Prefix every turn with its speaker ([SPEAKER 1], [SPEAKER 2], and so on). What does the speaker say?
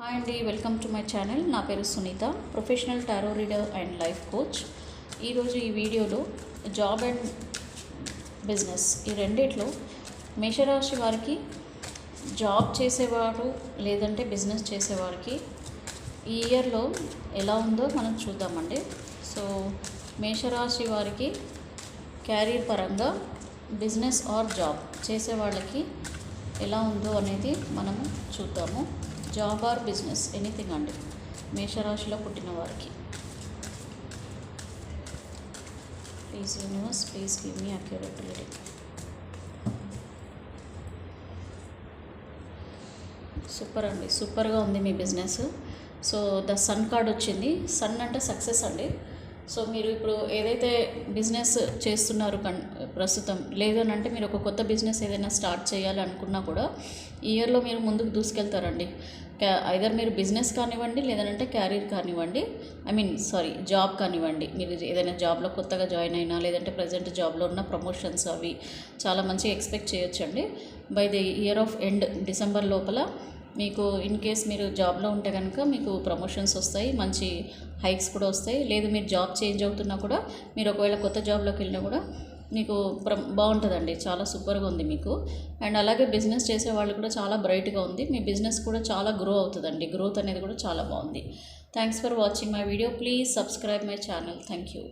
[SPEAKER 1] Hi అండి, welcome to my channel. నా పేరు Sunitha, professional tarot reader and life coach. ఈరోజు ఈ వీడియోలో జాబ్ అండ్ బిజినెస్ ఈ రెండిట్లో మేషరాశి వారికి, జాబ్ చేసేవారు లేదంటే బిజినెస్ చేసేవారికి ఈ ఇయర్లో ఎలా ఉందో మనం చూద్దామండి. సో మేషరాశి వారికి క్యారీర్ పరంగా బిజినెస్ ఆర్ జాబ్ చేసే వాళ్ళకి ఎలా ఉందో అనేది మనము చూద్దాము. జాబ్ ఆర్ బిజినెస్ ఎనీథింగ్ అండి, మేషరాశిలో పుట్టిన వారికి. Please universe, please give me accurate reading. Super అండి, సూపర్గా ఉంది మీ business. So the sun card వచ్చింది. సన్ అంటే సక్సెస్ అండి. సో మీరు ఇప్పుడు ఏదైతే బిజినెస్ చేస్తున్నారు ప్రస్తుతం, లేదనంటే మీరు ఒక కొత్త బిజినెస్ ఏదైనా స్టార్ట్ చేయాలి అనుకున్నా కూడా ఈ ఇయర్లో మీరు ముందుకు దూసుకెళ్తారండి. ఐదర్ మీరు బిజినెస్ కానివ్వండి, లేదంటే క్యారీర్ కానివ్వండి, జాబ్ కానివ్వండి. మీరు ఏదైనా జాబ్లో కొత్తగా జాయిన్ అయినా, లేదంటే ప్రజెంట్ జాబ్లో ఉన్న ప్రమోషన్స్ అవి చాలా మంచిగా ఎక్స్పెక్ట్ చేయొచ్చండి. By the year of end December లోపల మీకు ఇన్ కేస్ మీరు జాబ్లో ఉంటే కనుక మీకు ప్రమోషన్స్ వస్తాయి, మంచి హైక్స్ కూడా వస్తాయి. లేదు మీరు జాబ్ చేంజ్ అవుతున్నా కూడా, మీరు ఒకవేళ కొత్త జాబ్లోకి వెళ్ళినా కూడా మీకు బాగుంటుందండి. చాలా సూపర్గా ఉంది మీకు. అండ్ అలాగే బిజినెస్ చేసే వాళ్ళు కూడా చాలా బ్రైట్గా ఉంది. మీ బిజినెస్ కూడా చాలా గ్రో అవుతుందండి. గ్రోత్ అనేది కూడా చాలా బాగుంది. Thanks for watching my video. Please subscribe my channel. Thank you.